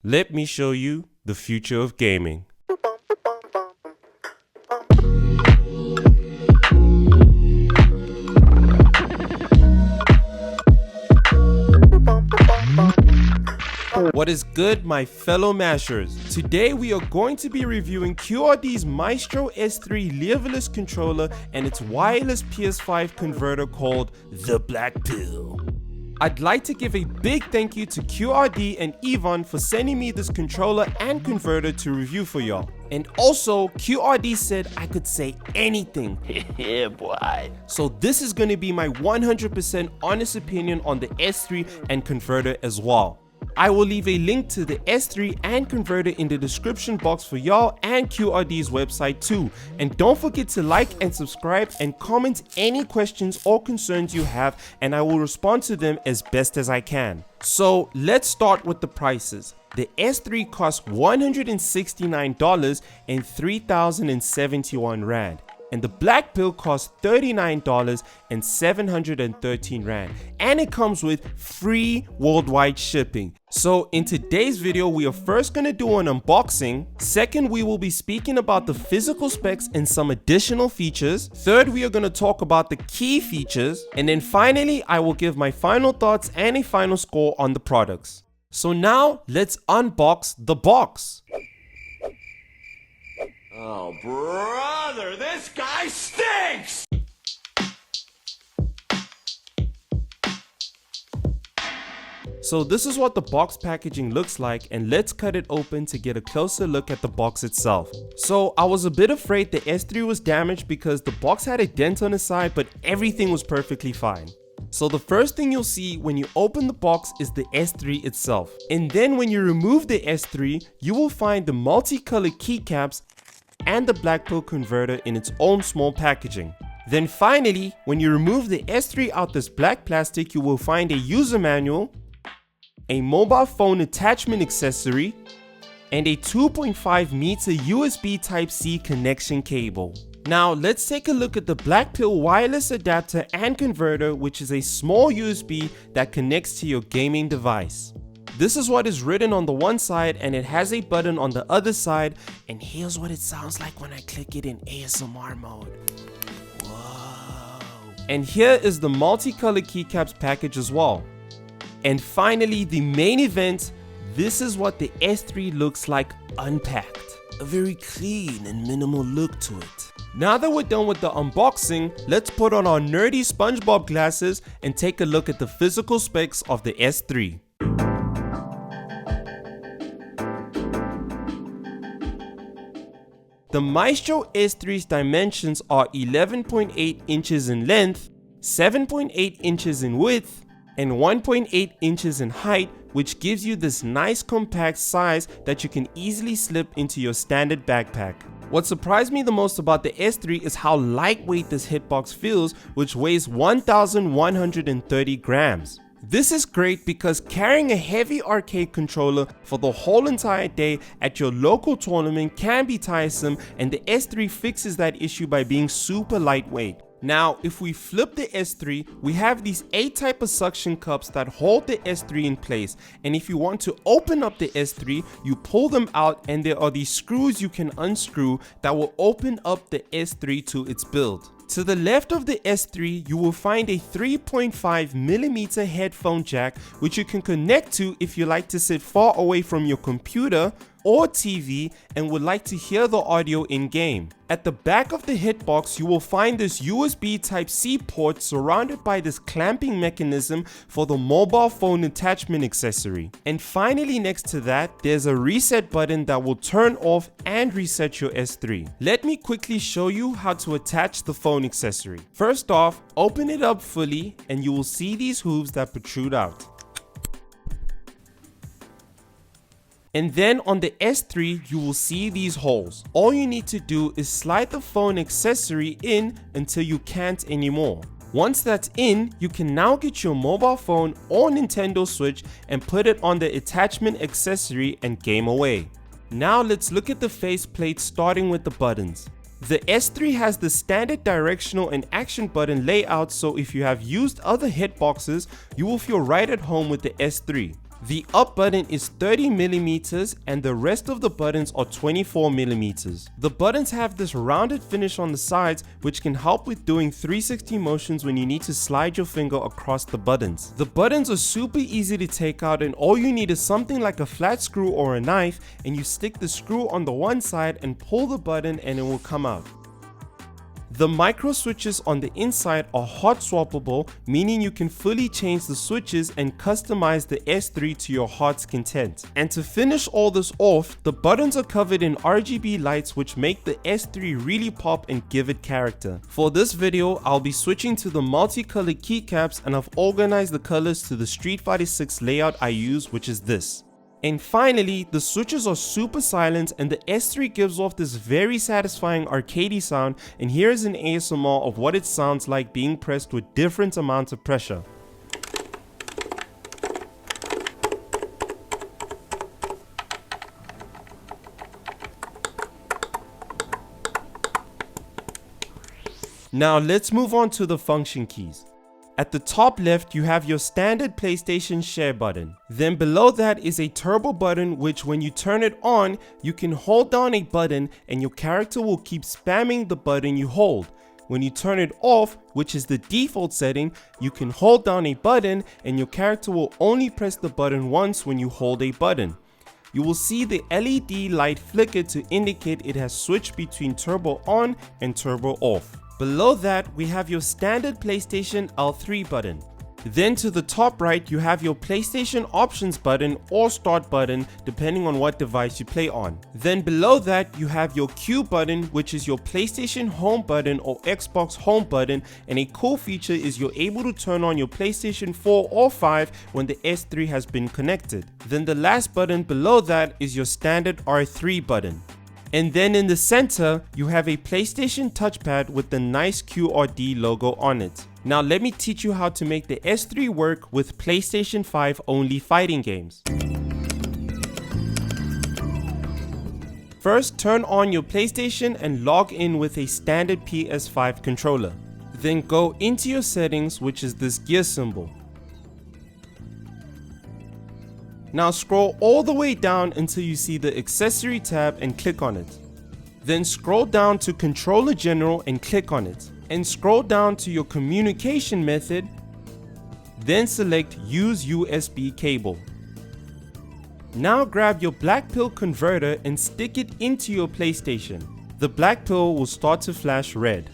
Let me show you the future of gaming. What is good, my fellow mashers? Today we are going to be reviewing QRD's Maestro S3 Leverless controller and its wireless PS5 converter called the Blackpill. I'd like to give a big thank you to QRD and Yvonne for sending me this controller and converter to review for y'all. And also, QRD said I could say anything. Yeah, boy. So this is going to be my 100% honest opinion on the S3 and converter as well. I will leave a link to the S3 and converter in the description box for y'all and QRD's website too. And don't forget to like and subscribe and comment any questions or concerns you have, and I will respond to them as best as I can. So let's start with the prices. The S3 costs $169 and 3,071 Rand. And the Blackpill costs $39 and 713 Rand, and it comes with free worldwide shipping. So in today's video, we are first going to do an unboxing. Second, we will be speaking about the physical specs and some additional features. Third, we are going to talk about the key features. And then finally, I will give my final thoughts and a final score on the products. So now let's unbox the box. Oh, brother, this guy stinks! So this is what the box packaging looks like, and let's cut it open to get a closer look at the box itself. So I was a bit afraid the S3 was damaged because the box had a dent on the side, but everything was perfectly fine. So the first thing you'll see when you open the box is the S3 itself. And then when you remove the S3, you will find the multicolored keycaps and the Blackpill converter in its own small packaging. Then finally, when you remove the S3 out this black plastic, you will find a user manual, a mobile phone attachment accessory, and a 2.5 meter USB Type-C connection cable. Now let's take a look at the Blackpill wireless adapter and converter, which is a small USB that connects to your gaming device. This is what is written on the one side, and it has a button on the other side, and here's what it sounds like when I click it in ASMR mode. Whoa. And here is the multicolored keycaps package as well. And finally, the main event, this is what the S3 looks like unpacked. A very clean and minimal look to it. Now that we're done with the unboxing, let's put on our nerdy SpongeBob glasses and take a look at the physical specs of the S3. The Maestro S3's dimensions are 11.8 inches in length, 7.8 inches in width, and 1.8 inches in height, which gives you this nice compact size that you can easily slip into your standard backpack. What surprised me the most about the S3 is how lightweight this hitbox feels, which weighs 1,130 grams. This is great because carrying a heavy arcade controller for the whole entire day at your local tournament can be tiresome, and the S3 fixes that issue by being super lightweight. Now, if we flip the S3, we have these 8 type of suction cups that hold the S3 in place, and if you want to open up the S3, you pull them out, and there are these screws you can unscrew that will open up the S3 to its build. To the left of the S3, you will find a 3.5mm headphone jack, which you can connect to if you like to sit far away from your computer or TV and would like to hear the audio in-game. At the back of the hitbox, you will find this USB Type-C port surrounded by this clamping mechanism for the mobile phone attachment accessory. And finally, next to that, there's a reset button that will turn off and reset your S3. Let me quickly show you how to attach the phone accessory. First off, open it up fully and you will see these hooves that protrude out. And then on the S3, you will see these holes. All you need to do is slide the phone accessory in until you can't anymore. Once that's in, you can now get your mobile phone or Nintendo Switch and put it on the attachment accessory and game away. Now let's look at the faceplate, starting with the buttons. The S3 has the standard directional and action button layout, so if you have used other hitboxes, you will feel right at home with the S3. The up button is 30mm and the rest of the buttons are 24mm. The buttons have this rounded finish on the sides which can help with doing 360 motions when you need to slide your finger across the buttons. The buttons are super easy to take out and all you need is something like a flat screw or a knife, and you stick the screw on the one side and pull the button and it will come out. The micro switches on the inside are hot swappable, meaning you can fully change the switches and customize the S3 to your heart's content. And to finish all this off, the buttons are covered in RGB lights which make the S3 really pop and give it character. For this video, I'll be switching to the multicolored keycaps, and I've organized the colors to the Street Fighter 6 layout I use, which is this. And finally, the switches are super silent and the S3 gives off this very satisfying arcadey sound, and here is an ASMR of what it sounds like being pressed with different amounts of pressure. Now let's move on to the function keys. At the top left, you have your standard PlayStation share button. Then below that is a turbo button which when you turn it on, you can hold down a button and your character will keep spamming the button you hold. When you turn it off, which is the default setting, you can hold down a button and your character will only press the button once when you hold a button. You will see the LED light flicker to indicate it has switched between turbo on and turbo off. Below that, we have your standard PlayStation L3 button. Then to the top right, you have your PlayStation options button or start button depending on what device you play on. Then below that, you have your Q button, which is your PlayStation home button or Xbox home button, and a cool feature is you're able to turn on your PlayStation 4 or 5 when the S3 has been connected. Then the last button below that is your standard R3 button. And then in the center, you have a PlayStation touchpad with the nice QRD logo on it. Now let me teach you how to make the S3 work with PlayStation 5 only fighting games. First, turn on your PlayStation and log in with a standard PS5 controller. Then go into your settings, which is this gear symbol. Now scroll all the way down until you see the accessory tab and click on it. Then scroll down to controller general and click on it. And scroll down to your communication method. Then select use USB cable. Now grab your Blackpill converter and stick it into your PlayStation. The Blackpill will start to flash red.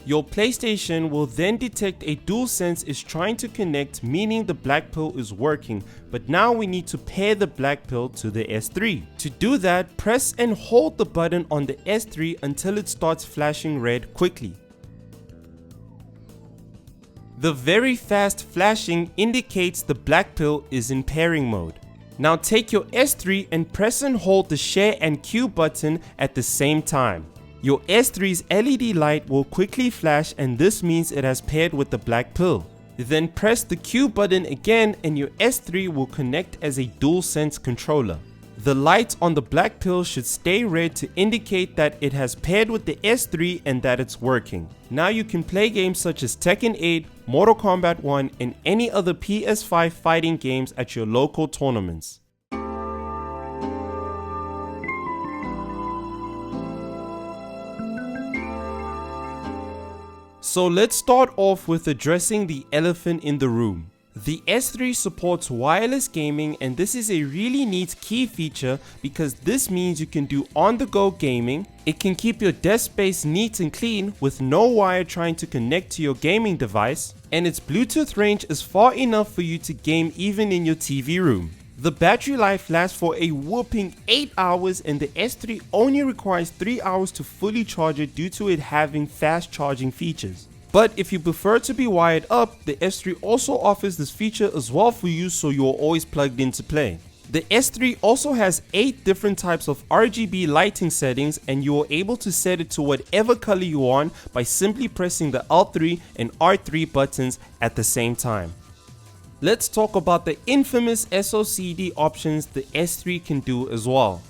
Your PlayStation will then detect a DualSense is trying to connect, meaning the Blackpill is working, but now we need to pair the Blackpill to the S3. To do that, press and hold the button on the S3 until it starts flashing red quickly. The very fast flashing indicates the Blackpill is in pairing mode. Now take your S3 and press and hold the share and Q button at the same time. Your S3's LED light will quickly flash, and this means it has paired with the Blackpill. Then press the Q button again and your S3 will connect as a DualSense controller. The lights on the Blackpill should stay red to indicate that it has paired with the S3 and that it's working. Now you can play games such as Tekken 8, Mortal Kombat 1 and any other PS5 fighting games at your local tournaments. So let's start off with addressing the elephant in the room. The S3 supports wireless gaming, and this is a really neat key feature because this means you can do on-the-go gaming. It can keep your desk space neat and clean with no wire trying to connect to your gaming device, and its Bluetooth range is far enough for you to game even in your TV room. The battery life lasts for a whopping 8 hours, and the S3 only requires 3 hours to fully charge it due to it having fast charging features. But if you prefer to be wired up, the S3 also offers this feature as well for you, so you're always plugged in to play. The S3 also has 8 different types of RGB lighting settings, and you are able to set it to whatever color you want by simply pressing the L3 and R3 buttons at the same time. Let's talk about the infamous SOCD options the S3 can do as well.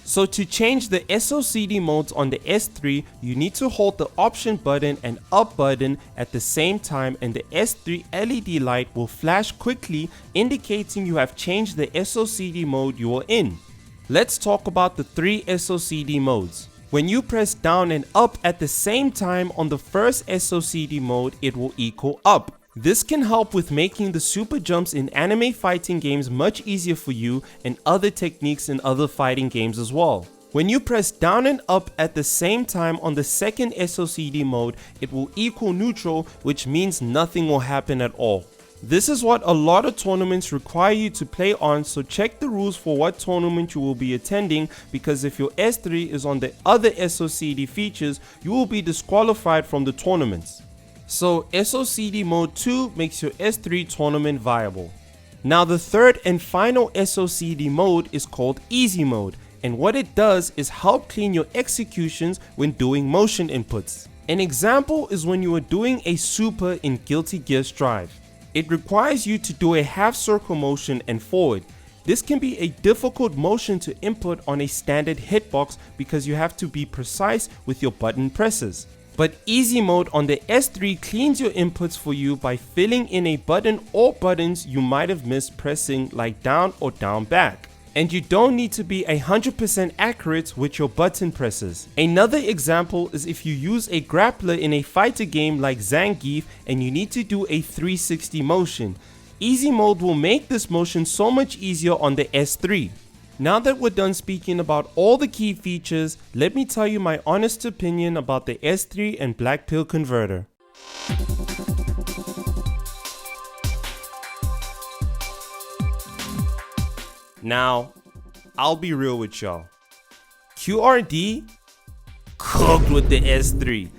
So to change the SOCD modes on the S3, you need to hold the option button and up button at the same time, and the S3 LED light will flash quickly, indicating you have changed the SOCD mode you are in. Let's talk about the 3 SOCD modes. When you press down and up at the same time on the first SOCD mode, it will equal up. This can help with making the super jumps in anime fighting games much easier for you, and other techniques in other fighting games as well. When you press down and up at the same time on the second SOCD mode, it will equal neutral, which means nothing will happen at all. This is what a lot of tournaments require you to play on, so check the rules for what tournament you will be attending, because if your S3 is on the other SOCD features, you will be disqualified from the tournaments. So SOCD mode 2 makes your S3 tournament viable. Now the third and final SOCD mode is called easy mode, and what it does is help clean your executions when doing motion inputs. An example is when you are doing a super in Guilty Gear Strive. It requires you to do a half circle motion and forward. This can be a difficult motion to input on a standard hitbox because you have to be precise with your button presses. But easy mode on the S3 cleans your inputs for you by filling in a button or buttons you might have missed pressing, like down or down back. And you don't need to be 100% accurate with your button presses. Another example is if you use a grappler in a fighter game like Zangief and you need to do a 360 motion. Easy mode will make this motion so much easier on the S3. Now that we're done speaking about all the key features, let me tell you my honest opinion about the S3 and Blackpill converter. Now, I'll be real with y'all. QRD cooked with the S3.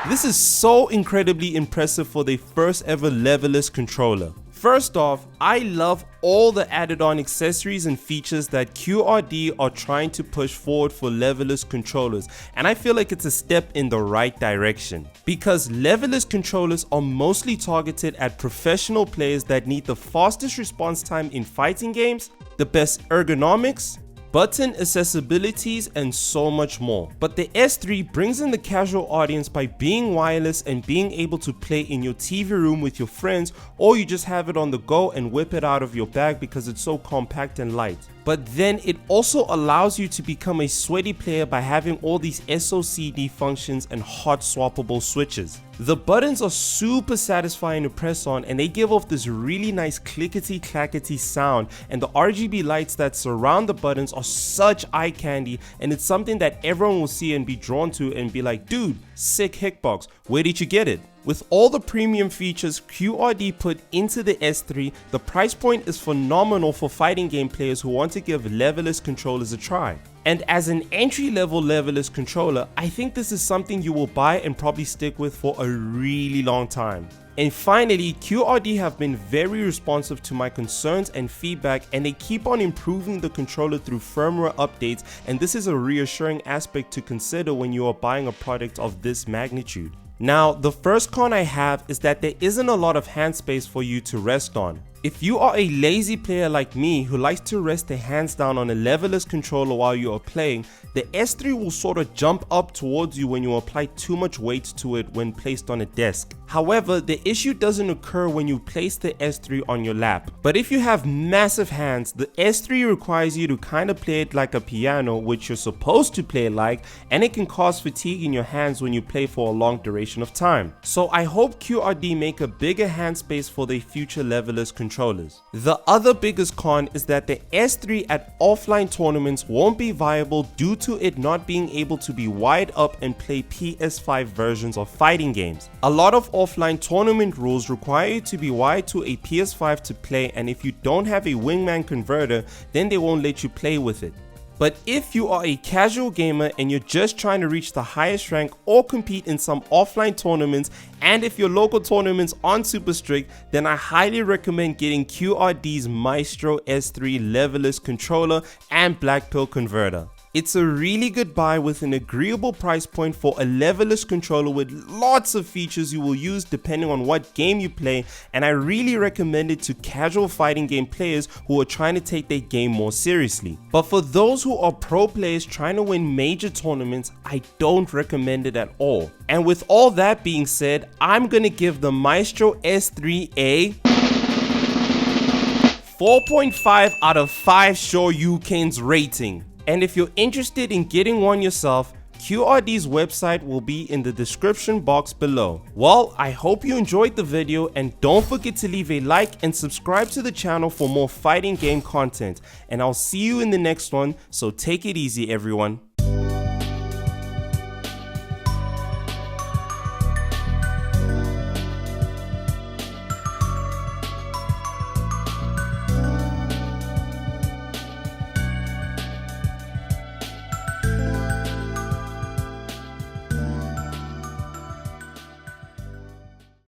This is so incredibly impressive for their first ever Leverless controller. First off, I love all the added on accessories and features that QRD are trying to push forward for Leverless controllers, and I feel like it's a step in the right direction. Because Leverless controllers are mostly targeted at professional players that need the fastest response time in fighting games, the best ergonomics, button accessibilities, and so much more. But the S3 brings in the casual audience by being wireless and being able to play in your TV room with your friends, or you just have it on the go and whip it out of your bag because it's so compact and light. But then it also allows you to become a sweaty player by having all these SOCD functions and hot swappable switches. The buttons are super satisfying to press on, and they give off this really nice clickety clackety sound, and the RGB lights that surround the buttons are such eye candy, and it's something that everyone will see and be drawn to and be like, dude, sick hitbox, where did you get it? With all the premium features QRD put into the S3, the price point is phenomenal for fighting game players who want to give Leverless controllers a try. And as an entry-level Leverless controller, I think this is something you will buy and probably stick with for a really long time. And finally, QRD have been very responsive to my concerns and feedback, and they keep on improving the controller through firmware updates, and this is a reassuring aspect to consider when you are buying a product of this magnitude. Now, the first con I have is that there isn't a lot of hand space for you to rest on. If you are a lazy player like me who likes to rest their hands down on a Leverless controller while you are playing, the S3 will sort of jump up towards you when you apply too much weight to it when placed on a desk. However, the issue doesn't occur when you place the S3 on your lap. But if you have massive hands, the S3 requires you to kind of play it like a piano, which you're supposed to play like, and it can cause fatigue in your hands when you play for a long duration of time. So I hope QRD make a bigger hand space for their future Leverless controllers. The other biggest con is that the S3 at offline tournaments won't be viable due to it not being able to be wired up and play PS5 versions of fighting games. A lot of offline tournament rules require you to be wired to a PS5 to play, and if you don't have a wingman converter, then they won't let you play with it. But if you are a casual gamer and you're just trying to reach the highest rank or compete in some offline tournaments, and if your local tournaments aren't super strict, then I highly recommend getting QRD's Maestro S3 Leverless controller and Blackpill converter. It's a really good buy with an agreeable price point for a leverless controller with lots of features you will use depending on what game you play, and I really recommend it to casual fighting game players who are trying to take their game more seriously. But for those who are pro players trying to win major tournaments, I don't recommend it at all. And with all that being said, I'm gonna give the Maestro S3 a 4.5 out of 5 Shoryukens rating. And if you're interested in getting one yourself, QRD's website will be in the description box below. Well, I hope you enjoyed the video, and don't forget to leave a like and subscribe to the channel for more fighting game content. And I'll see you in the next one, so take it easy everyone.